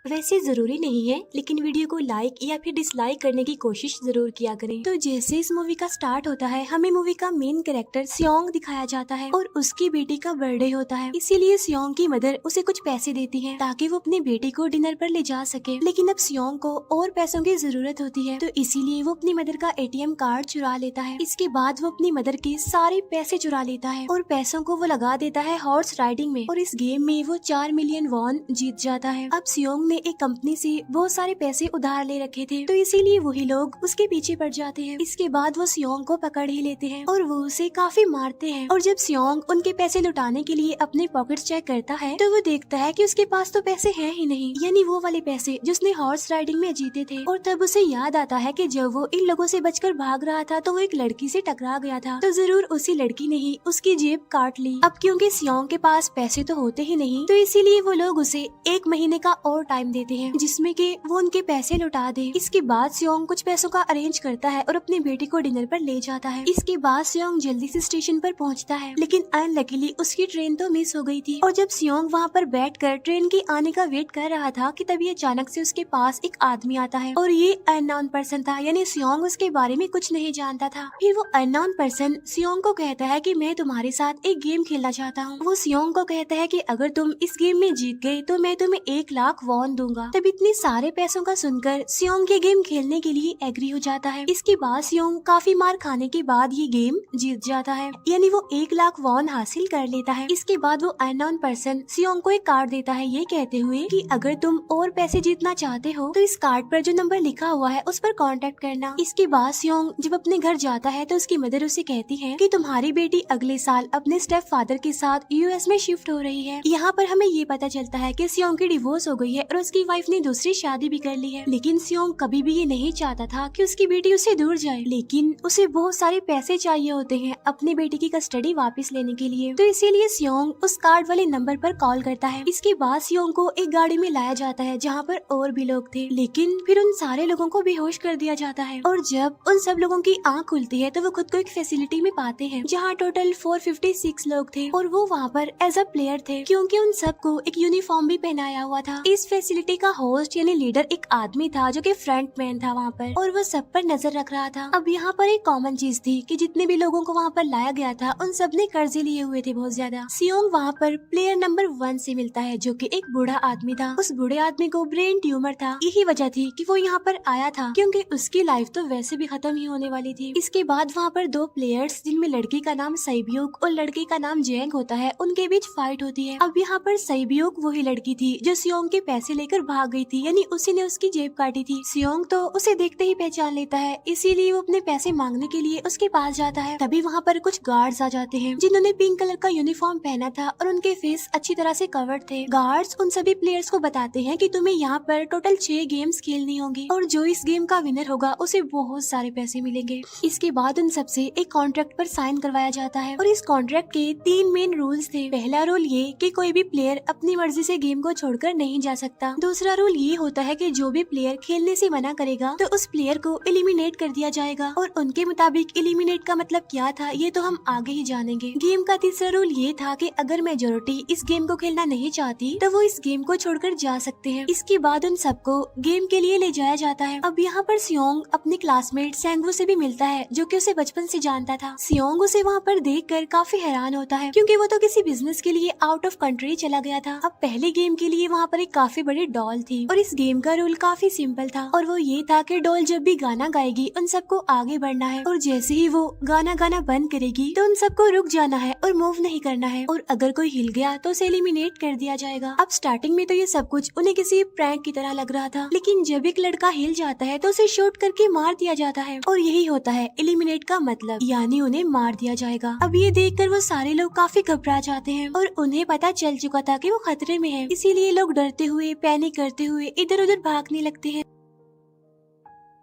वैसे जरूरी नहीं है, लेकिन वीडियो को लाइक या फिर डिसलाइक करने की कोशिश जरूर किया करें। तो जैसे इस मूवी का स्टार्ट होता है, हमें मूवी का मेन कैरेक्टर सियोंग दिखाया जाता है और उसकी बेटी का बर्थडे होता है। इसीलिए सियोंग की मदर उसे कुछ पैसे देती है ताकि वो अपनी बेटी को डिनर पर ले जा सके। लेकिन अब सियोंग को और पैसों की जरूरत होती है, तो इसीलिए वो अपनी मदर का ATM कार्ड चुरा लेता है। इसके बाद वो अपनी मदर के सारे पैसे चुरा लेता है और पैसों को वो लगा देता है हॉर्स राइडिंग में, और इस गेम में वो 4 मिलियन वॉन जीत जाता है। अब सियोंग ने एक कंपनी से बहुत सारे पैसे उधार ले रखे थे, तो इसीलिए वही लोग उसके पीछे पड़ जाते हैं। इसके बाद वो सियोंग को पकड़ ही लेते हैं और वो उसे काफी मारते हैं। और जब सियोंग उनके पैसे लुटाने के लिए अपने पॉकेट्स चेक करता है, तो वो देखता है कि उसके पास तो पैसे हैं ही नहीं, यानी वो वाले पैसे जिसने हॉर्स राइडिंग में जीते थे। और तब उसे याद आता है कि जब वो इन लोगों से बचकर भाग रहा था तो वो एक लड़की से टकरा गया था, तो जरूर उसी लड़की ने ही उसकी जेब काट ली। अब क्योंकि सियोंग के पास पैसे तो होते ही नहीं, तो इसीलिए वो लोग उसे 1 महीने का और टाइम देते हैं जिसमें कि वो उनके पैसे लौटा दे। इसके बाद सियोंग कुछ पैसों का अरेंज करता है और अपनी बेटी को डिनर पर ले जाता है। इसके बाद सियोंग जल्दी से स्टेशन पर पहुंचता है, लेकिन अनलकीली उसकी ट्रेन तो मिस हो गई थी। और जब सियोंग वहाँ पर बैठकर ट्रेन के आने का वेट कर रहा था कि तभी अचानक से उसके पास एक आदमी आता है, और ये अननोन पर्सन था, यानी सियोंग उसके बारे में कुछ नहीं जानता था। फिर वो अननोन पर्सन सियोंग को कहता है कि मैं तुम्हारे साथ एक गेम खेलना चाहता हूँ। वो सियोंग को कहता है कि अगर तुम इस गेम में जीत गए तो मैं तुम्हें 1 लाख वॉन दूंगा। तब इतने सारे पैसों का सुनकर सियोंग ये गेम खेलने के लिए एग्री हो जाता है। इसके बाद सियोंग काफी मार खाने के बाद ये गेम जीत जाता है, यानी वो 1 लाख वॉन हासिल कर लेता है। इसके बाद वो अननोन पर्सन सियोंग को एक कार्ड देता है, ये कहते हुए कि अगर तुम और पैसे जीतना चाहते हो तो इस कार्ड पर जो नंबर लिखा हुआ है उस पर कांटेक्ट करना। इसके बाद सियोंग जब अपने घर जाता है तो उसकी मदर उसे कहती है कि तुम्हारी बेटी अगले साल अपने स्टेप फादर के साथ US में शिफ्ट हो रही है। यहाँ पर हमें ये पता चलता है कि सियोंग की डिवोर्स हो गई है और उसकी वाइफ ने दूसरी शादी भी कर ली है। लेकिन सियोंग कभी भी ये नहीं चाहता था कि उसकी बेटी उससे दूर जाए, लेकिन उसे बहुत सारे पैसे चाहिए होते हैं अपनी बेटी की कस्टडी वापस लेने के लिए, तो इसीलिए सियोंग उस कार्ड वाले नंबर पर कॉल करता है। इसके बाद सियोंग को एक गाड़ी में लाया जाता है जहाँ पर और भी लोग थे, लेकिन फिर उन सारे लोगों को बेहोश कर दिया जाता है। और जब उन सब लोगों की आँख खुलती है तो वो खुद को एक फैसिलिटी में पाते हैं जहाँ टोटल 456 लोग थे, और वो वहाँ पर एज अ प्लेयर थे क्योंकि उन सबको एक यूनिफॉर्म भी पहनाया हुआ था। इस फैसिलिटी का होस्ट यानी लीडर एक आदमी था जो कि फ्रंट मैन था वहाँ पर, और वो सब पर नजर रख रहा था। अब यहाँ पर एक कॉमन चीज थी कि जितने भी लोगों को वहाँ पर लाया गया था उन सब ने कर्जे लिए हुए थे बहुत ज्यादा। सियोंग वहाँ पर प्लेयर नंबर 1 से मिलता है जो कि एक बूढ़ा आदमी था। उस बूढ़े आदमी को ब्रेन ट्यूमर था, यही वजह थी कि वो यहाँ पर आया था क्योंकि उसकी लाइफ तो वैसे भी खत्म ही होने वाली थी। इसके बाद वहाँ पर 2 प्लेयर्स जिनमें लड़की का नाम सैब्यूक और लड़के का नाम जेंग होता है, उनके बीच फाइट होती है। अब यहाँ पर सैब्यूक वही लड़की थी जो सियोंग के पैसे लेकर भाग गई थी, यानी उसी ने उसकी जेब काटी थी। सियोंग तो उसे देखते ही पहचान लेता है, इसीलिए वो अपने पैसे मांगने के लिए उसके पास जाता है। तभी वहाँ पर कुछ गार्ड्स आ जाते हैं जिन्होंने पिंक कलर का यूनिफॉर्म पहना था और उनके फेस अच्छी तरह से कवर्ड थे। गार्ड्स उन सभी प्लेयर्स को बताते हैं कि तुम्हें यहाँ पर टोटल 6 गेम्स खेलनी होंगी और जो इस गेम का विनर होगा उसे बहुत सारे पैसे मिलेंगे। इसके बाद उन सबसे एक कॉन्ट्रैक्ट पर साइन करवाया जाता है और इस कॉन्ट्रैक्ट के 3 मेन रूल्स थे। पहला रूल ये कि कोई भी प्लेयर अपनी मर्जी से गेम को छोड़कर नहीं जा सकता। दूसरा रूल ये होता है कि जो भी प्लेयर खेलने से मना करेगा तो उस प्लेयर को एलिमिनेट कर दिया जाएगा, और उनके मुताबिक एलिमिनेट का मतलब क्या था ये तो हम आगे ही जानेंगे। गेम का तीसरा रूल ये था कि अगर मेजोरिटी इस गेम को खेलना नहीं चाहती तो वो इस गेम को छोड़कर जा सकते हैं। इसके बाद उन सबको गेम के लिए ले जाया जाता है। अब यहाँ पर सियोंग अपने क्लासमेट सेंगवू से भी मिलता है जो कि उसे बचपन से जानता था। सियोंग उसे वहाँ पर देखकर काफी हैरान होता है क्योंकि वो तो किसी बिजनेस के लिए आउट ऑफ कंट्री चला गया था। अब पहले गेम के लिए वहाँ पर एक काफी बड़ी डॉल थी और इस गेम का रूल काफी सिंपल था, और वो ये था कि डॉल जब भी गाना गाएगी उन सबको आगे बढ़ना है, और जैसे ही वो गाना गाना बंद करेगी तो उन सबको रुक जाना है और मूव नहीं करना है, और अगर कोई हिल गया तो उसे एलिमिनेट कर दिया जाएगा। अब स्टार्टिंग में तो ये सब कुछ उन्हें किसी प्रैंक की तरह लग रहा था, लेकिन जब एक लड़का हिल जाता है तो उसे शूट करके मार दिया जाता है, और यही होता है एलिमिनेट का मतलब, यानी उन्हें मार दिया जाएगा। अब ये देखकर वो सारे लोग काफी घबरा जाते हैं और उन्हें पता चल चुका था कि वो खतरे में है, इसीलिए लोग डरते हुए पैनिक करते हुए इधर उधर भागने लगते हैं।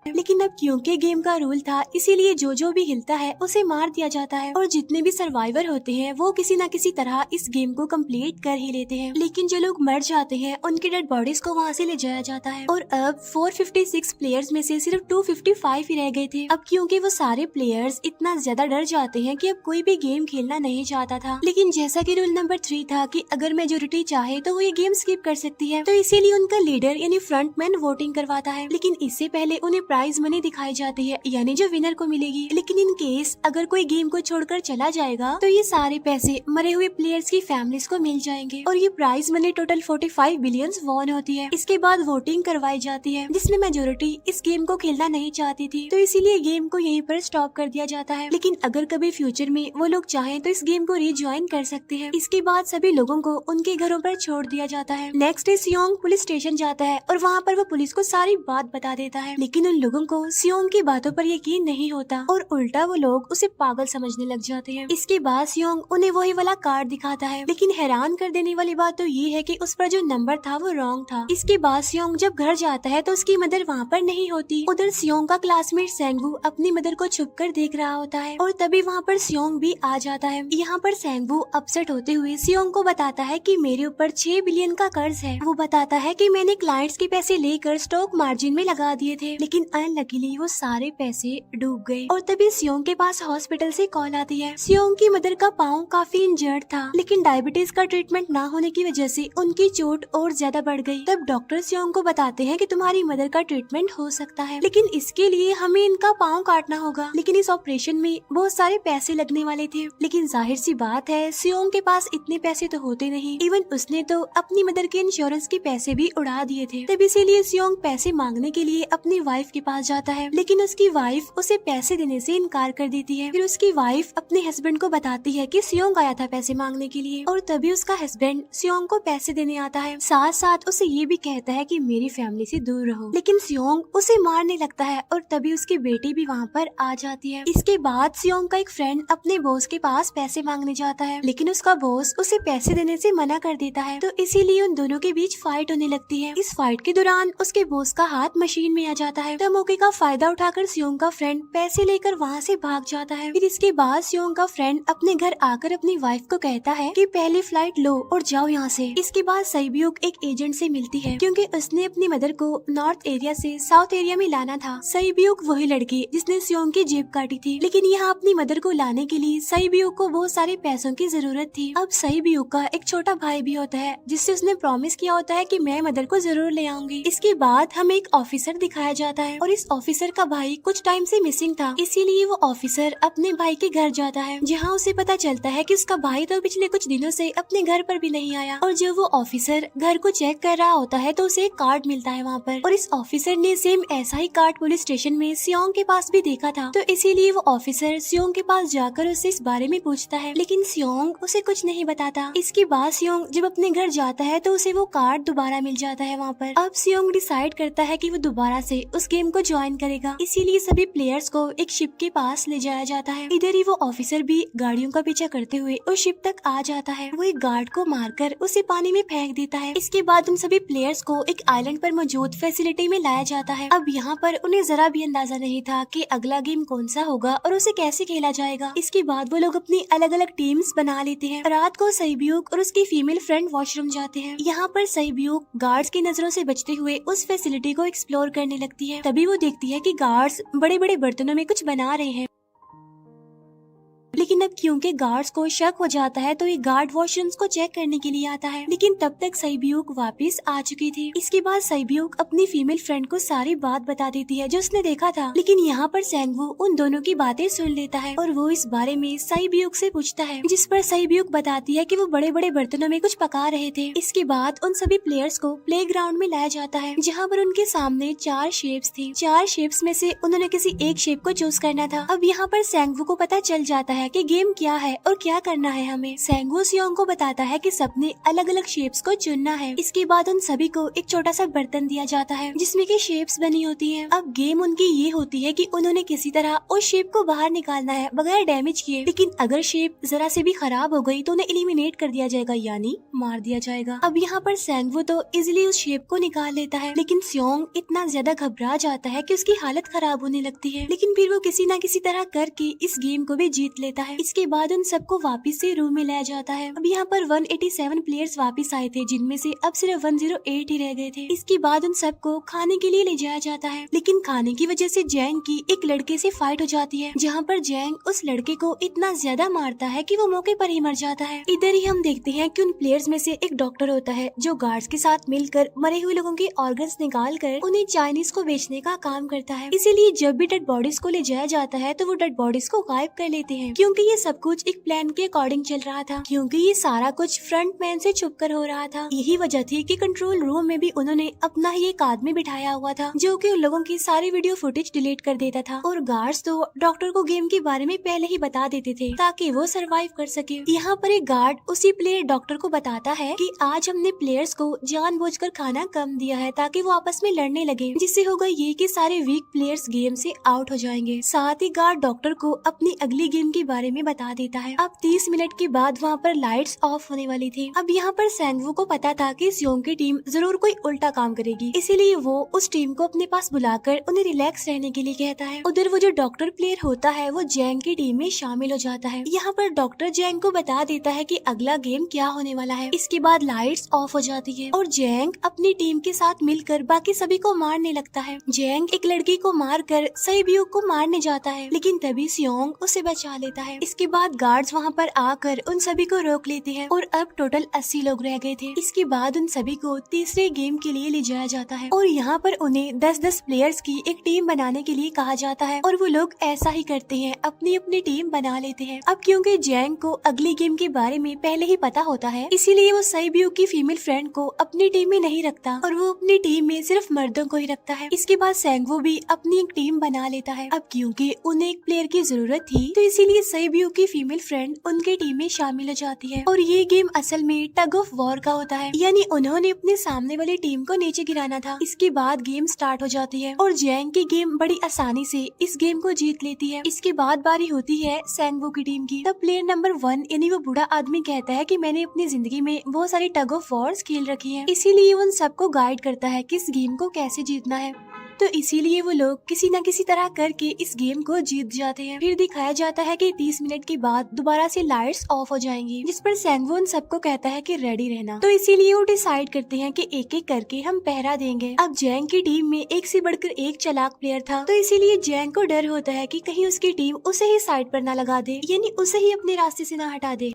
लेकिन अब क्योंकि गेम का रूल था, इसीलिए जो भी हिलता है उसे मार दिया जाता है और जितने भी सर्वाइवर होते हैं वो किसी न किसी तरह इस गेम को कंप्लीट कर ही लेते हैं। लेकिन जो लोग मर जाते हैं उनकी डेड बॉडीज को वहाँ से ले जाया जाता है और अब 456 प्लेयर्स में से सिर्फ 255 ही रह गए थे। अब क्योंकि वो सारे प्लेयर्स इतना ज्यादा डर जाते हैं कि अब कोई भी गेम खेलना नहीं चाहता था। लेकिन जैसा कि रूल नंबर 3 था कि अगर मेजोरिटी चाहे तो वो ये गेम स्किप कर सकती है, तो इसीलिए उनका लीडर यानी फ्रंटमैन वोटिंग करवाता है। लेकिन इससे पहले उन्हें प्राइज मनी दिखाई जाती है, यानी जो विनर को मिलेगी। लेकिन इन केस अगर कोई गेम को छोड़कर चला जाएगा तो ये सारे पैसे मरे हुए प्लेयर्स की फैमिलीज को मिल जाएंगे और ये prize money total 45 billion won होती है। इसके बाद वोटिंग करवाई जाती है जिसमें मेजोरिटी इस गेम को खेलना नहीं चाहती थी, तो इसीलिए गेम को यहीं पर स्टॉप कर दिया जाता है। लेकिन अगर कभी फ्यूचर में वो लोग चाहें तो इस गेम को रीज्वाइन कर सकते हैं। इसके बाद सभी लोगों को उनके घरों पर छोड़ दिया जाता है। नेक्स्ट डे सियोंग पुलिस स्टेशन जाता है और वहाँ पर वो पुलिस को सारी बात बता देता है। लेकिन उन लोगों को सियोंग की बातों पर यकीन नहीं होता और उल्टा वो लोग उसे पागल समझने लग जाते हैं। इसके बाद सियोंग उन्हें वही वाला कार्ड दिखाता है, लेकिन हैरान कर देने वाली बात तो ये है कि उस पर जो नंबर था वो रॉन्ग था। इसके बाद सियोंग जब घर जाता है तो उसकी मदर वहाँ पर नहीं होती। उधर सियोंग का क्लासमेट सेंगवू अपनी मदर को छुपकर देख रहा होता है और तभी वहाँ पर सियोंग भी आ जाता है। यहाँ पर सेंगवू अपसेट होते हुए सियोंग को बताता है कि मेरे ऊपर 6 बिलियन का कर्ज है। वो बताता है कि मैंने क्लाइंट्स के पैसे लेकर स्टॉक मार्जिन में लगा दिए थे, लेकिन अनलकीली वो सारे पैसे डूब गए। और तभी सियोंग के पास हॉस्पिटल से कॉल आती है। सियोंग की मदर का पाँव काफी इंजर्ड था, लेकिन डायबिटीज का ट्रीटमेंट ना होने की वजह से उनकी चोट और ज्यादा बढ़ गई। तब डॉक्टर सियोंग को बताते हैं कि तुम्हारी मदर का ट्रीटमेंट हो सकता है, लेकिन इसके लिए हमें इनका पाँव काटना होगा। लेकिन इस ऑपरेशन में बहुत सारे पैसे लगने वाले थे। लेकिन जाहिर सी बात है सियोंग के पास इतने पैसे तो होते नहीं। इवन उसने तो अपनी मदर के इंश्योरेंस के पैसे भी उड़ा दिए थे। तब इसीलिए सियोंग पैसे मांगने के लिए अपनी वाइफ के पास जाता है, लेकिन उसकी वाइफ उसे पैसे देने से इनकार कर देती है। फिर उसकी वाइफ अपने हस्बैंड को बताती है कि सियोंग आया था पैसे मांगने के लिए और तभी उसका हस्बैंड सियोंग को पैसे देने आता है। साथ साथ उसे ये भी कहता है कि मेरी फैमिली से दूर रहो। लेकिन सियोंग उसे मारने लगता है और तभी उसकी बेटी भी वहाँ पर आ जाती है। इसके बाद सियोंग का एक फ्रेंड अपने बॉस के पास पैसे मांगने जाता है, लेकिन उसका बॉस उसे पैसे देने से मना कर देता है, तो इसीलिए उन दोनों के बीच फाइट होने लगती है। इस फाइट के दौरान उसके बॉस का हाथ मशीन में आ जाता है, तो मौके का फायदा उठाकर सियोंग का फ्रेंड पैसे लेकर वहाँ से भाग जाता है। फिर इसके बाद सियोंग का फ्रेंड अपने घर आकर अपनी वाइफ को कहता है कि पहली फ्लाइट लो और जाओ यहाँ से। इसके बाद सईब्यूक एक एजेंट से मिलती है, क्योंकि उसने अपनी मदर को नॉर्थ एरिया से साउथ एरिया में लाना था। सईब्यूक वही लड़की जिसने सियोंग की जेब काटी थी, लेकिन यहाँ अपनी मदर को लाने के लिए सईब्यूक को बहुत सारे पैसों की जरूरत थी। अब सईब्यूक का एक छोटा भाई भी होता है जिससे उसने प्रॉमिस किया होता है कि मैं मदर को जरूर ले आऊंगी। इसके बाद हमें एक ऑफिसर दिखाया जाता है और इस ऑफिसर का भाई कुछ टाइम से मिसिंग था, इसीलिए वो ऑफिसर अपने भाई के घर जाता है, जहाँ उसे पता चलता है कि उसका भाई तो पिछले कुछ दिनों से अपने घर पर भी नहीं आया। और जब वो ऑफिसर घर को चेक कर रहा होता है तो उसे एक कार्ड मिलता है वहाँ पर, और इस ऑफिसर ने सेम ऐसा ही कार्ड पुलिस स्टेशन में सियोंग के पास भी देखा था, तो इसीलिए वो ऑफिसर सियोंग के पास जाकर उससे इस बारे में पूछता है, लेकिन सियोंग उसे कुछ नहीं बताता। इसके बाद सियोंग जब अपने घर जाता है तो उसे वो कार्ड दोबारा मिल जाता है वहाँ पर। अब सियोंग डिसाइड करता है कि वो दोबारा से उस गेम को ज्वाइन करेगा, इसीलिए सभी प्लेयर्स को एक शिप के पास ले जाया जाता है। इधर ही वो ऑफिसर भी गाड़ियों का पीछा करते हुए उस शिप तक आ जाता है। वो एक गार्ड को मारकर उसे पानी में फेंक देता है। इसके बाद उन सभी प्लेयर्स को एक आइलैंड पर मौजूद फैसिलिटी में लाया जाता है। अब यहाँ पर उन्हें जरा भी अंदाजा नहीं था कि अगला गेम कौन सा होगा और उसे कैसे खेला जाएगा। इसके बाद वो लोग अपनी अलग अलग टीम्स बना लेते हैं। रात को सईब्यूक और उसकी फीमेल फ्रेंड वॉशरूम जाते हैं। यहाँ पर सईब्यूक गार्ड्स की नजरों से बचते हुए उस फैसिलिटी को एक्सप्लोर करने लगती है। तभी वो देखती है कि गार्ड्स बड़े बड़े बर्तनों में कुछ बना रहे हैं, लेकिन अब क्योंकि गार्ड्स को शक हो जाता है तो ये गार्ड वॉशरूम्स को चेक करने के लिए आता है, लेकिन तब तक सईब्यूक वापस आ चुकी थी। इसके बाद सईब्यूक अपनी फीमेल फ्रेंड को सारी बात बता देती है जो उसने देखा था, लेकिन यहाँ पर सेंगवू उन दोनों की बातें सुन लेता है और वो इस बारे में सईब्यूक से पूछता है, जिस पर सईब्यूक बताती है कि वो बड़े बड़े बर्तनों में कुछ पका रहे थे। इसके बाद उन सभी प्लेयर्स को प्ले ग्राउंड में लाया जाता है, जहाँ पर उनके सामने 4 शेप्स थी। 4 शेप्स में से उन्होंने किसी एक शेप को चूज करना था। अब यहाँ पर सेंगवू को पता चल जाता है कि गेम क्या है और क्या करना है हमें। सेंगवू सियोंग को बताता है कि सबने अलग अलग शेप्स को चुनना है। इसके बाद उन सभी को एक छोटा सा बर्तन दिया जाता है जिसमें की शेप्स बनी होती है। अब गेम उनकी ये होती है कि उन्होंने किसी तरह उस शेप को बाहर निकालना है बगैर डैमेज किए, लेकिन अगर शेप जरा से भी खराब हो गई तो उन्हें एलिमिनेट कर दिया जाएगा, यानी मार दिया जाएगा। अब यहाँ पर सेंगवू तो इजिली उस शेप को निकाल लेता है, लेकिन सियोंग इतना ज्यादा घबरा जाता है कि उसकी हालत खराब होने लगती है, लेकिन फिर वो किसी न किसी तरह करके इस गेम को भी जीत लेता है। इसके बाद उन सबको वापस से रूम में लाया जाता है। अब यहाँ पर 187 प्लेयर्स वापस आए थे, जिनमें से अब सिर्फ 108 ही रह गए थे। इसके बाद उन सबको खाने के लिए ले जाया जाता है, लेकिन खाने की वजह से जैंग की एक लड़के से फाइट हो जाती है, जहाँ पर जैंग उस लड़के को इतना ज्यादा मारता है कि वो मौके पर ही मर जाता है। इधर ही हम देखते हैं कि उन प्लेयर्स में से एक डॉक्टर होता है जो गार्ड्स के साथ मिलकर मरे हुए लोगों के ऑर्गन्स निकाल कर उन्हें चाइनीज को बेचने का काम करता है। इसीलिए जब भी डेड बॉडीज को ले जाया जाता है तो वो डेड बॉडीज को गायब कर लेते हैं, क्योंकि ये सब कुछ एक प्लान के अकॉर्डिंग चल रहा था, क्योंकि ये सारा कुछ फ्रंट मैन से छुप कर हो रहा था। यही वजह थी कि कंट्रोल रूम में भी उन्होंने अपना ही एक आदमी बिठाया हुआ था जो कि उन लोगों की सारी वीडियो फुटेज डिलीट कर देता था, और गार्ड्स तो डॉक्टर को गेम के बारे में पहले ही बता देते थे ताकि वो सरवाइव कर सके। यहाँ पर एक गार्ड उसी प्लेयर डॉक्टर को बताता है कि आज हमने प्लेयर्स को जानबूझकर खाना कम दिया है ताकि वो आपस में लड़ने लगे, जिससे होगा ये कि सारे वीक प्लेयर्स गेम से आउट हो जाएंगे। साथ ही गार्ड डॉक्टर को अपनी अगली गेम के बारे में बता देता है। अब 30 मिनट के बाद वहाँ पर लाइट्स ऑफ होने वाली थी। अब यहाँ पर सेंगवू को पता था कि सियोंग की टीम जरूर कोई उल्टा काम करेगी, इसीलिए वो उस टीम को अपने पास बुलाकर उन्हें रिलैक्स रहने के लिए कहता है। उधर वो जो डॉक्टर प्लेयर होता है वो जैंग की टीम में शामिल हो जाता है। यहाँ पर डॉक्टर जैंग को बता देता है कि अगला गेम क्या होने वाला है। इसके बाद लाइट्स ऑफ हो जाती है और जैंग अपनी टीम के साथ मिलकर बाकी सभी को मारने लगता है। जैंग एक लड़की को मारकर सईब्यू को मारने जाता है, लेकिन तभी सियोंग उसे बचा लेता है। इसके बाद गार्ड्स वहाँ पर आकर उन सभी को रोक लेते हैं और अब टोटल 80 लोग रह गए थे। इसके बाद उन सभी को तीसरे गेम के लिए ले जाया जाता है और यहाँ पर उन्हें 10-10 प्लेयर्स की एक टीम बनाने के लिए कहा जाता है, और वो लोग ऐसा ही करते हैं, अपनी अपनी टीम बना लेते हैं। अब क्योंकि जैंग को अगली गेम के बारे में पहले ही पता होता है, इसीलिए वो सईब्यू की फीमेल फ्रेंड को अपनी टीम में नहीं रखता और वो अपनी टीम में सिर्फ मर्दों को ही रखता है। इसके बाद सेंगवू भी अपनी एक टीम बना लेता है। अब क्योंकि उन्हें एक प्लेयर की जरूरत थी तो इसीलिए सईब्यू की फीमेल फ्रेंड उनके टीम में शामिल हो जाती है, और ये गेम असल में टग ऑफ वॉर का होता है, यानी उन्होंने अपने सामने वाली टीम को नीचे गिराना था। इसके बाद गेम स्टार्ट हो जाती है और जैंग की गेम बड़ी आसानी से इस गेम को जीत लेती है। इसके बाद बारी होती है सेंगवू की टीम की। तब प्लेयर नंबर 1 यानी वो बूढ़ा आदमी कहता है कि मैंने अपनी जिंदगी में बहुत सारी टग ऑफ वॉर्स खेल रखी है, इसीलिए उन सबको गाइड करता है कि इस गेम को कैसे जीतना है। तो इसीलिए वो लोग किसी न किसी तरह करके इस गेम को जीत जाते हैं। फिर दिखाया जाता है कि 30 मिनट के बाद दोबारा से लाइट्स ऑफ हो जाएंगी, जिस पर सेंगवू उन सबको कहता है कि रेडी रहना। तो इसीलिए वो डिसाइड करते हैं कि एक एक करके हम पहरा देंगे। अब जैंग की टीम में एक से बढ़कर एक चालाक प्लेयर था, तो इसीलिए जैंग को डर होता है कि कहीं उसकी टीम उसे ही साइड पर न लगा दे, यानी उसे ही अपने रास्ते से न हटा दे।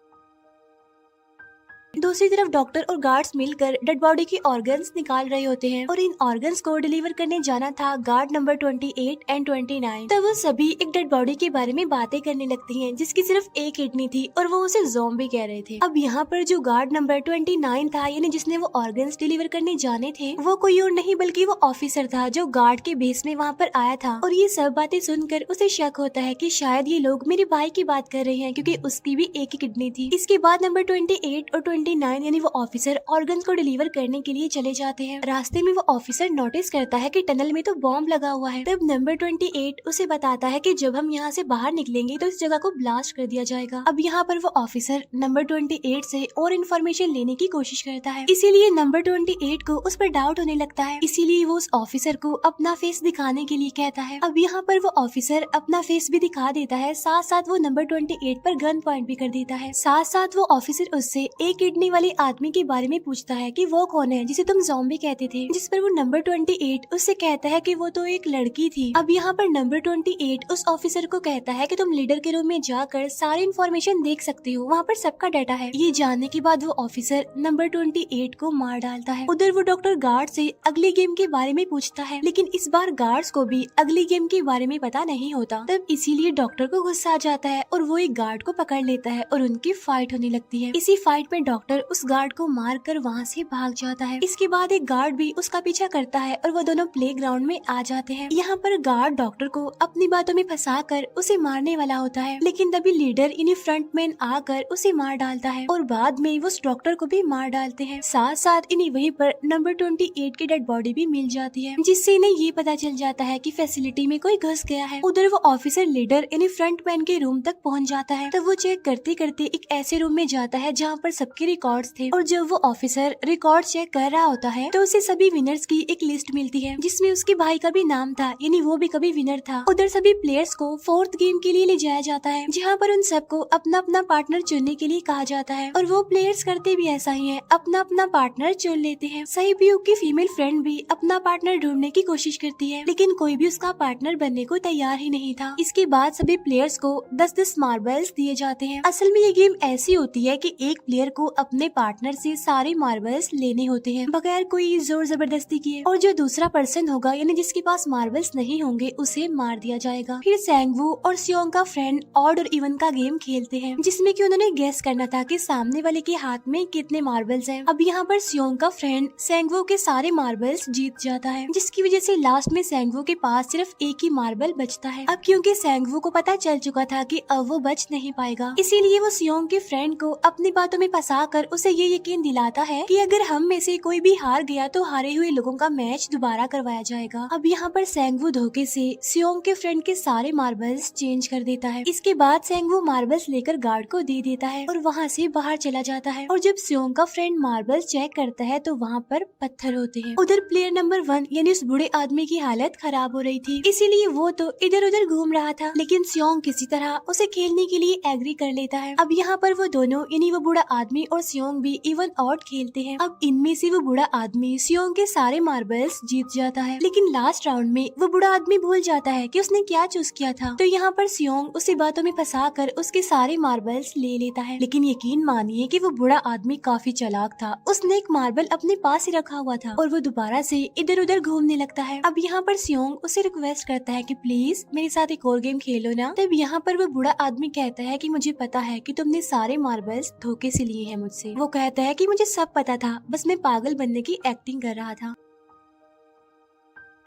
दूसरी तरफ डॉक्टर और गार्ड्स मिलकर डेड बॉडी की ऑर्गन्स निकाल रहे होते हैं और इन ऑर्गन्स को डिलीवर करने जाना था गार्ड नंबर 28 एंड 29। तब वो सभी एक डेड बॉडी के बारे में बातें करने लगती हैं जिसकी सिर्फ एक किडनी थी और वो उसे ज़ॉम्बी कह रहे थे। अब यहाँ पर जो गार्ड नंबर 29 था, यानी जिसने वो ऑर्गन्स डिलीवर करने जाने थे, वो कोई और नहीं बल्कि वो ऑफिसर था जो गार्ड के बेस में वहाँ पर आया था, और ये सब बातें सुनकर उसे शक होता है कि शायद ये लोग मेरे भाई की बात कर रहे हैं क्योंकि उसकी भी एक ही किडनी थी। इसके बाद नंबर 28 और 29 यानी वो ऑफिसर ऑर्गन्स को डिलीवर करने के लिए चले जाते हैं। रास्ते में वो ऑफिसर नोटिस करता है कि टनल में तो बॉम्ब लगा हुआ है। तब नंबर 28 उसे बताता है कि जब हम यहाँ से बाहर निकलेंगे तो इस जगह को ब्लास्ट कर दिया जाएगा। अब यहाँ पर वो ऑफिसर नंबर 28 से और इन्फॉर्मेशन लेने की कोशिश करता है, इसीलिए नंबर 28 को उस पर डाउट होने लगता है, इसीलिए वो उस ऑफिसर को अपना फेस दिखाने के लिए कहता है। अब यहाँ पर वो ऑफिसर अपना फेस भी दिखा देता है, साथ साथ वो नंबर 28 पर गन पॉइंट भी कर देता है। साथ साथ वो ऑफिसर उससे एक किडनी वाली आदमी के बारे में पूछता है कि वो कौन है जिसे तुम ज़ॉम्बी कहते थे, जिस पर वो नंबर 28 उससे कहता है कि वो तो एक लड़की थी। अब यहाँ पर नंबर 28 उस ऑफिसर को कहता है कि तुम लीडर के रूम में जाकर सारी इन्फॉर्मेशन देख सकते हो, वहाँ पर सबका डाटा है। ये जानने के बाद वो ऑफिसर नंबर 28 को मार डालता है। उधर वो डॉक्टर गार्ड से अगली गेम के बारे में पूछता है, लेकिन इस बार गार्ड्स को भी अगली गेम के बारे में पता नहीं होता। तब इसीलिए डॉक्टर को गुस्सा आ जाता है और वो एक गार्ड को पकड़ लेता है और उनकी फाइट होने लगती है। इसी फाइट में डॉक्टर डॉक्टर उस गार्ड को मार कर वहाँ से भाग जाता है। इसके बाद एक गार्ड भी उसका पीछा करता है और वो दोनों प्लेग्राउंड में आ जाते हैं। यहाँ पर गार्ड डॉक्टर को अपनी बातों में फंसा कर उसे मारने वाला होता है, लेकिन तभी लीडर यानी फ्रंटमैन आकर उसे मार डालता है और बाद में वो उस डॉक्टर को भी मार डालते हैं। साथ साथ इन्हें वहीं पर नंबर 28 की डेड बॉडी भी मिल जाती है, जिससे इन्हें ये पता चल जाता है कि फैसिलिटी में कोई घुस गया है। उधर वो ऑफिसर लीडर यानी फ्रंटमैन के रूम तक पहुंच जाता है। तब वो चेक करते करते एक ऐसे रूम में जाता है जहाँ पर सबके रिकॉर्ड्स थे, और जब वो ऑफिसर रिकॉर्ड चेक कर रहा होता है तो उसे सभी विनर्स की एक लिस्ट मिलती है, जिसमें उसके भाई का भी नाम था, यानी वो भी कभी विनर था। उधर सभी प्लेयर्स को 4th गेम के लिए ले जाया जाता है, जहाँ पर उन सबको अपना अपना पार्टनर चुनने के लिए कहा जाता है, और वो प्लेयर्स करते भी ऐसा ही है, अपना अपना पार्टनर चुन लेते हैं। सहीब्यूक की फीमेल फ्रेंड भी अपना पार्टनर ढूंढने की कोशिश करती है, लेकिन कोई भी उसका पार्टनर बनने को तैयार ही नहीं था। इसके बाद सभी प्लेयर्स को 10-10 मार्बल्स दिए जाते हैं। असल में ये गेम ऐसी होती है कि एक प्लेयर को अपने पार्टनर से सारे मार्बल्स लेने होते हैं बगैर कोई जोर जबरदस्ती किए, और जो दूसरा पर्सन होगा यानी जिसके पास मार्बल्स नहीं होंगे उसे मार दिया जाएगा। फिर सैंगवू और सियोंग का फ्रेंड ऑड और इवन का गेम खेलते हैं, जिसमें कि उन्होंने गेस करना था कि सामने वाले के हाथ में कितने मार्बल्स हैं। अब यहाँ पर सियोंग का फ्रेंड सैंगवू के सारे मार्बल्स जीत जाता है, जिसकी वजह से लास्ट में सैंगवू के पास सिर्फ एक ही मार्बल बचता है। अब क्योंकि सैंगवू को पता चल चुका था कि अब वो बच नहीं पाएगा, इसीलिए वो सियोंग के फ्रेंड को अपनी बातों में फंसा कर उसे ये यकीन दिलाता है कि अगर हम में से कोई भी हार गया तो हारे हुए लोगों का मैच दोबारा करवाया जाएगा। अब यहाँ पर सैंगवू धोखे से सियोंग के फ्रेंड के सारे मार्बल्स चेंज कर देता है। इसके बाद सैंगवू मार्बल्स लेकर गार्ड को दे देता है और वहाँ से बाहर चला जाता है, और जब सियोंग का फ्रेंड मार्बल्स चेक करता है तो वहाँ पर पत्थर होते हैं। उधर प्लेयर नंबर 1 यानी उस बूढ़े आदमी की हालत खराब हो रही थी, इसीलिए वो तो इधर उधर घूम रहा था, लेकिन सियोंग किसी तरह उसे खेलने के लिए एग्री कर लेता है। अब यहाँ पर वो दोनों यानी वो बूढ़ा आदमी और सियोंग भी इवन ऑड खेलते हैं। अब इनमें से वो बूढ़ा आदमी सियोंग के सारे मार्बल्स जीत जाता है, लेकिन लास्ट राउंड में वो बूढ़ा आदमी भूल जाता है कि उसने क्या चूज किया था। तो यहाँ पर सियोंग उसी बातों में फंसा कर उसके सारे मार्बल्स ले लेता है, लेकिन यकीन मानिए कि वो बूढ़ा आदमी काफी चालाक था। उसने एक मार्बल अपने पास ही रखा हुआ था और वो दोबारा से इधर उधर घूमने लगता है। अब यहाँ पर सियोंग उसे रिक्वेस्ट करता है कि प्लीज मेरे साथ एक और गेम खेलो ना। तब यहाँ पर वो बूढ़ा आदमी कहता है कि मुझे पता है कि तुमने सारे मार्बल्स धोखे से लिए हैं मुझसे। वो कहता है कि मुझे सब पता था, बस मैं पागल बनने की एक्टिंग कर रहा था।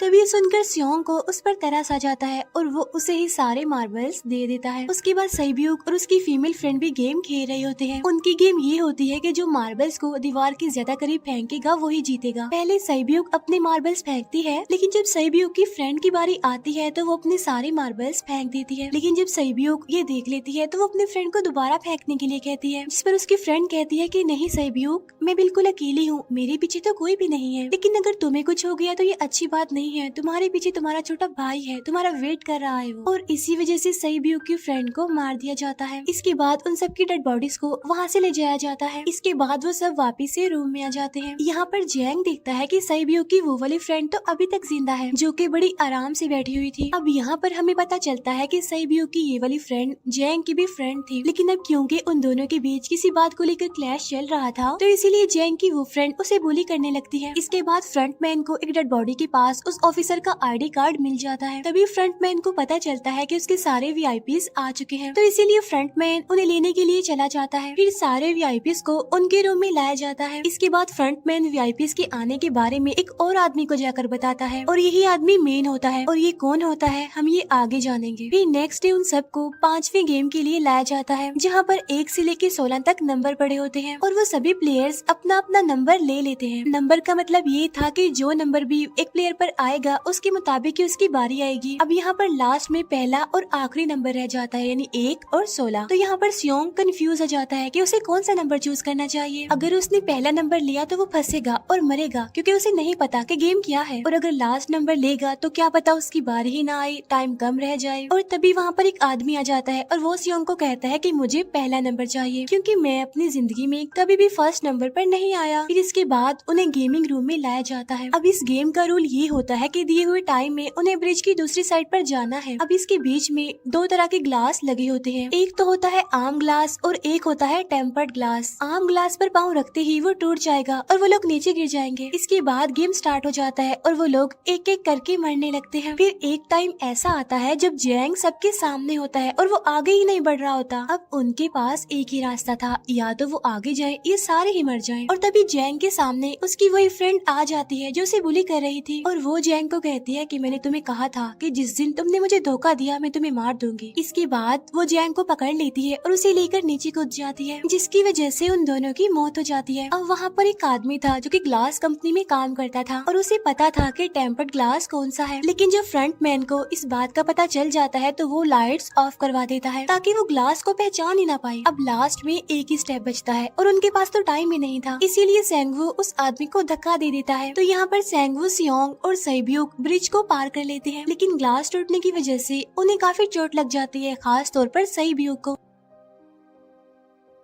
तभी सुनकर सियोंग को उस पर तरस आ जाता है और वो उसे ही सारे मार्बल्स दे देता है। उसके बाद सहीब्यूक और उसकी फीमेल फ्रेंड भी गेम खेल रहे होते हैं। उनकी गेम ये होती है कि जो मार्बल्स को दीवार के ज्यादा करीब फेंकेगा वही जीतेगा। पहले सहीब्यूक अपने मार्बल्स फेंकती है, लेकिन जब सहीब्यूक की फ्रेंड की बारी आती है तो वो अपने सारे मार्बल्स फेंक देती है। लेकिन जब सहीब्यूक ये देख लेती है तो वो अपने फ्रेंड को दोबारा फेंकने के लिए कहती है, जिस पर उसकी फ्रेंड कहती है कि नहीं सहीब्यूक, मैं बिल्कुल अकेली हूँ, मेरे पीछे तो कोई भी नहीं है, लेकिन अगर तुम्हें कुछ हो गया तो ये अच्छी बात नहीं है, तुम्हारे पीछे तुम्हारा छोटा भाई है, तुम्हारा वेट कर रहा है वो। और इसी वजह से सहीब्यूक की फ्रेंड को मार दिया जाता है। इसके बाद उन सबकी डेड बॉडीज को वहाँ से ले जाया जाता है। इसके बाद वो सब वापिस से रूम में आ जाते हैं। यहाँ पर जैंग देखता है कि सहीब्यूक की वो वाली फ्रेंड तो अभी तक जिंदा है, जो कि बड़ी आराम से बैठी हुई थी। अब यहाँ पर हमें पता चलता है कि सहीब्यूक की ये वाली फ्रेंड जैंग की भी फ्रेंड थी, लेकिन अब क्योंकि उन दोनों के बीच किसी बात को लेकर क्लैश चल रहा था तो इसीलिए जैंग की वो फ्रेंड उसे बुली करने लगती है। इसके बाद फ्रंटमैन को एक डेड बॉडी के पास उस ऑफिसर का आईडी कार्ड मिल जाता है। तभी फ्रंटमैन को पता चलता है कि उसके सारे वीआईपीज आ चुके हैं, तो इसीलिए फ्रंटमैन उन्हें लेने के लिए चला जाता है। फिर सारे वीआईपीज को उनके रूम में लाया जाता है। इसके बाद फ्रंटमैन वीआईपीज के आने के बारे में एक और आदमी को जाकर बताता है, और यही आदमी मेन होता है। और ये कौन होता है हम ये आगे जानेंगे। फिर नेक्स्ट डे उन सबको 5वें गेम के लिए लाया जाता है, जहाँ पर 1 से लेकर 16 तक नंबर पड़े होते हैं, और वो सभी प्लेयर्स अपना अपना नंबर ले लेते हैं। नंबर का मतलब ये था कि जो नंबर भी एक प्लेयर पर आएगा उसके मुताबिक ही उसकी बारी आएगी। अब यहाँ पर लास्ट में पहला और आखिरी नंबर रह जाता है, यानी 1 और 16। तो यहाँ पर सियोंग कंफ्यूज हो जाता है कि उसे कौन सा नंबर चूज करना चाहिए। अगर उसने पहला नंबर लिया तो वो फंसेगा और मरेगा, क्योंकि उसे नहीं पता कि गेम क्या है। और अगर लास्ट नंबर लेगा तो क्या पता उसकी बारी ही ना आए, टाइम कम रह जाए। और तभी वहाँ पर एक आदमी आ जाता है और वो सियोंग को कहता है कि मुझे पहला नंबर चाहिए, क्योंकि मैं अपनी जिंदगी में कभी भी फर्स्ट नंबर पर नहीं आया। फिर इसके बाद उन्हें गेमिंग रूम में लाया जाता है। अब इस गेम का रूल ये होता होता है कि दिए हुए टाइम में उन्हें ब्रिज की दूसरी साइड पर जाना है। अब इसके बीच में दो तरह के ग्लास लगे होते हैं, एक तो होता है आम ग्लास और एक होता है टेम्पर्ड ग्लास। आम ग्लास पर पाँव रखते ही वो टूट जाएगा और वो लोग नीचे गिर जाएंगे। इसके बाद गेम स्टार्ट हो जाता है और वो लोग एक एक करके मरने लगते हैं। फिर एक टाइम ऐसा आता है जब जैंग सबके सामने होता है और वो आगे ही नहीं बढ़ रहा होता। अब उनके पास एक ही रास्ता था, या तो वो आगे जाए या सारे ही मर जाएं। और तभी जैंग के सामने उसकी वही फ्रेंड आ जाती है जो उसे बुली कर रही थी, और वो जैंग को कहती है कि मैंने तुम्हें कहा था कि जिस दिन तुमने मुझे धोखा दिया मैं तुम्हें मार दूंगी। इसके बाद वो जैंग को पकड़ लेती है और उसे लेकर नीचे कूद जाती है, जिसकी वजह से उन दोनों की मौत हो जाती है। अब वहाँ पर एक आदमी था जो कि ग्लास कंपनी में काम करता था और उसे पता था कि टेम्पर्ड ग्लास कौन सा है, लेकिन जब फ्रंट मैन को इस बात का पता चल जाता है तो वो लाइट्स ऑफ करवा देता है ताकि वो ग्लास को पहचान ही ना पाए। अब लास्ट में एक ही स्टेप बचता है और उनके पास तो टाइम ही नहीं था, इसीलिए सेंगवू उस आदमी को धक्का दे देता है। तो यहाँ पर सेंगवू, सियोंग और सैब्यूक ब्रिज को पार कर लेते हैं, लेकिन ग्लास टूटने की वजह से उन्हें काफी चोट लग जाती है, खास तौर पर सैब्यूक को।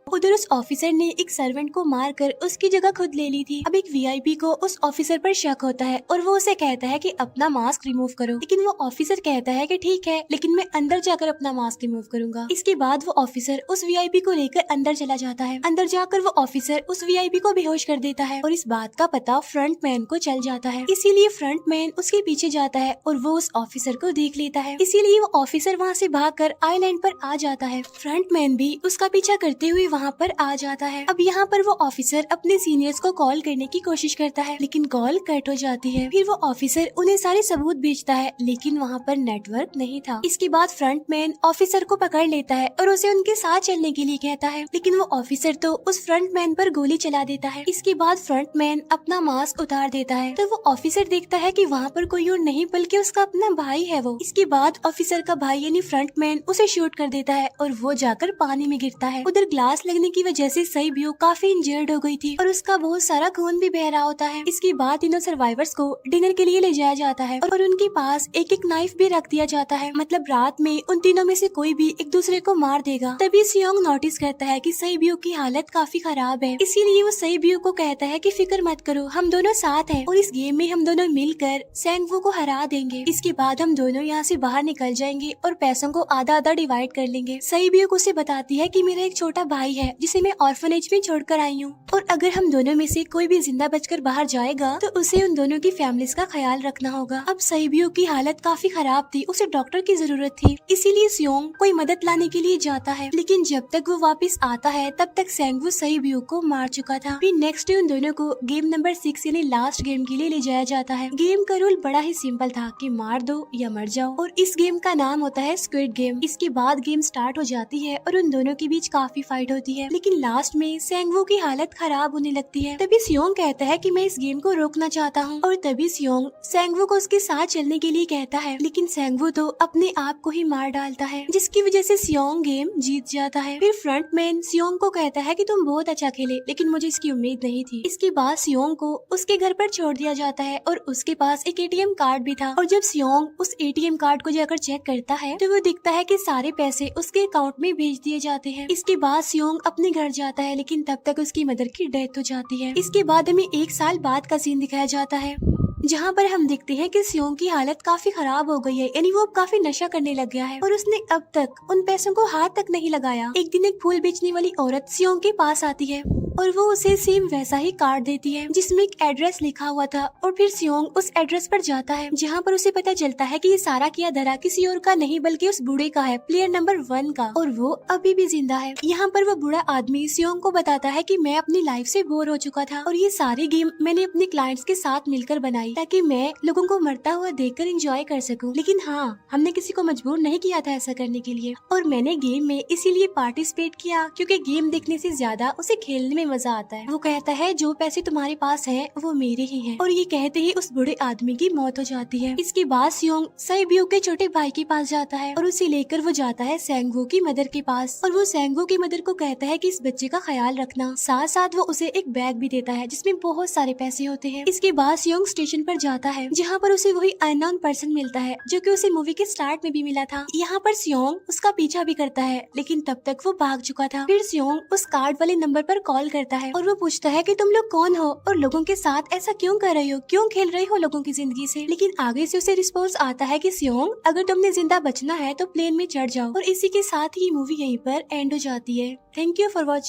उधर उस ऑफिसर ने एक सर्वेंट को मारकर उसकी जगह खुद ले ली थी। अब एक वीआईपी को उस ऑफिसर पर शक होता है और वो उसे कहता है कि अपना मास्क रिमूव करो, लेकिन वो ऑफिसर कहता है कि ठीक है, लेकिन मैं अंदर जाकर अपना मास्क रिमूव करूंगा। इसके बाद वो ऑफिसर उस वीआईपी को लेकर अंदर चला जाता है। अंदर जाकर वो ऑफिसर उस वीआईपी को बेहोश कर देता है और इस बात का पता फ्रंट मैन को चल जाता है, इसीलिए फ्रंट मैन उसके पीछे जाता है और वो उस ऑफिसर को देख लेता है, इसीलिए वो ऑफिसर वहाँ से भागकर आइलैंड पर आ जाता है। फ्रंट मैन भी उसका पीछा करते हुए वहाँ पर आ जाता है। अब यहाँ पर वो ऑफिसर अपने सीनियर्स को कॉल करने की कोशिश करता है, लेकिन कॉल कट हो जाती है। फिर वो ऑफिसर उन्हें सारे सबूत भेजता है, लेकिन वहाँ पर नेटवर्क नहीं था। इसके बाद फ्रंट मैन ऑफिसर को पकड़ लेता है और उसे उनके साथ चलने के लिए कहता है, लेकिन वो ऑफिसर तो उस फ्रंट मैन पर गोली चला देता है। इसके बाद फ्रंट मैन अपना मास्क उतार देता है, तो वो ऑफिसर देखता है कि वहाँ पर कोई और नहीं बल्कि उसका अपना भाई है वो। इसके बाद ऑफिसर का भाई यानी फ्रंट मैन उसे शूट कर देता है और वो जाकर पानी में गिरता है। उधर ग्लास लगने की वजह से सैब्यूक काफी इंजर्ड हो गई थी और उसका बहुत सारा खून भी बह रहा होता है। इसके बाद तीनों सर्वाइवर्स को डिनर के लिए ले जाया जाता है और उनके पास एक एक नाइफ भी रख दिया जाता है, मतलब रात में उन तीनों में से कोई भी एक दूसरे को मार देगा। तभी सियोंग नोटिस करता है कि सैब्यूक की हालत काफी खराब है, इसीलिए वो सैब्यूक को कहता है कि फिक्र मत करो, हम दोनों साथ हैं और इस गेम में हम दोनों मिलकर सेंगवू को हरा देंगे। इसके बाद हम दोनों यहाँ से बाहर निकल जाएंगे और पैसों को आधा आधा डिवाइड कर लेंगे। सैब्यूक उसे बताती है कि मेरा एक छोटा भाई है जिसे मैं ऑर्फनेज में छोड़कर आई हूँ, और अगर हम दोनों में से कोई भी जिंदा बचकर बाहर जाएगा तो उसे उन दोनों की फैमिलीज का ख्याल रखना होगा। अब सैब्यूक की हालत काफी खराब थी, उसे डॉक्टर की जरूरत थी, इसीलिए सियोंग कोई मदद लाने के लिए जाता है, लेकिन जब तक वो वापस आता है तब तक सेंगवू सैब्यूक को मार चुका था। फिर नेक्स्ट डे उन दोनों को गेम नंबर 6 यानी लास्ट गेम के लिए ले जाया जाता है। गेम का रूल बड़ा ही सिंपल था कि मार दो या मर जाओ, और इस गेम का नाम होता है स्क्विड गेम। इसके बाद गेम स्टार्ट हो जाती है और उन दोनों के बीच काफी फाइट होती है, लेकिन लास्ट में सेंगवू की हालत खराब होने लगती है। तभी सियोंग कहता है कि मैं इस गेम को रोकना चाहता हूँ, और तभी सियोंग सेंगवू को उसके साथ चलने के लिए कहता है, लेकिन सेंगवू तो अपने आप को ही मार डालता है, जिसकी वजह से सियोंग गेम जीत जाता है। फिर फ्रंट मैन सियोंग को कहता है कि तुम बहुत अच्छा खेले, लेकिन मुझे इसकी उम्मीद नहीं थी। इसके बाद सियोंग को उसके घर पर छोड़ दिया जाता है और उसके पास एक एटीएम कार्ड भी था, और जब सियोंग उस एटीएम कार्ड को जाकर चेक करता है तो वो दिखता है कि सारे पैसे उसके अकाउंट में भेज दिए जाते हैं। इसके बाद सियोंग अपने घर जाता है, लेकिन तब तक उसकी मदर की डेथ हो जाती है। इसके बाद हमें 1 साल बाद का सीन दिखाया जाता है, जहाँ पर हम देखते हैं कि सियोंग की हालत काफी खराब हो गई है, यानी वो काफी नशा करने लग गया है और उसने अब तक उन पैसों को हाथ तक नहीं लगाया। एक दिन एक फूल बेचने वाली औरत सियोंग के पास आती है और वो उसे सेम वैसा ही कार्ड देती है जिसमें एक एड्रेस लिखा हुआ था, और फिर सियोंग उस एड्रेस पर जाता है जहाँ पर उसे पता चलता है कि ये सारा किया धरा किसी और का नहीं बल्कि उस बूढ़े का है, प्लेयर नंबर 1 का, और वो अभी भी जिंदा है। यहाँ पर वो बूढ़ा आदमी सियोंग को बताता है कि मैं अपनी लाइफ से बोर हो चुका था और ये सारी गेम मैंने अपने क्लाइंट्स के साथ मिलकर बनाई ताकि मैं लोगों को मरता हुआ देखकर एंजॉय कर सकूं, लेकिन हाँ, हमने किसी को मजबूर नहीं किया था ऐसा करने के लिए, और मैंने गेम में इसीलिए पार्टिसिपेट किया क्योंकि गेम देखने से ज्यादा उसे खेलने में मजा आता है। वो कहता है जो पैसे तुम्हारे पास हैं वो मेरे ही हैं, और ये कहते ही उस बूढ़े आदमी की मौत हो जाती है। इसके बाद सियोंग सैब्यूक के छोटे भाई के पास जाता है और उसे लेकर वो जाता है सेंगवू की मदर के पास, और वो सेंगवू की मदर को कहता है कि इस बच्चे का ख्याल रखना, साथ साथ वो उसे एक बैग भी देता है जिसमें बहुत सारे पैसे होते हैं। इसके बाद सियोंग स्टेशन पर जाता है जहाँ पर उसे वही अननोन पर्सन मिलता है जो कि उसे मूवी के स्टार्ट में भी मिला था। यहाँ पर सियोंग उसका पीछा भी करता है, लेकिन तब तक वो भाग चुका था। फिर सियोंग उस कार्ड वाले नंबर पर कॉल करता है और वो पूछता है कि तुम लोग कौन हो और लोगों के साथ ऐसा क्यों कर रही हो, क्यों खेल रही हो लोगों की जिंदगी से। लेकिन आगे से उसे रिस्पॉन्स आता है कि सियोंग, अगर तुमने जिंदा बचना है तो प्लेन में चढ़ जाओ। और इसी के साथ ही मूवी यहीं पर एंड हो जाती है। Thank you for watching.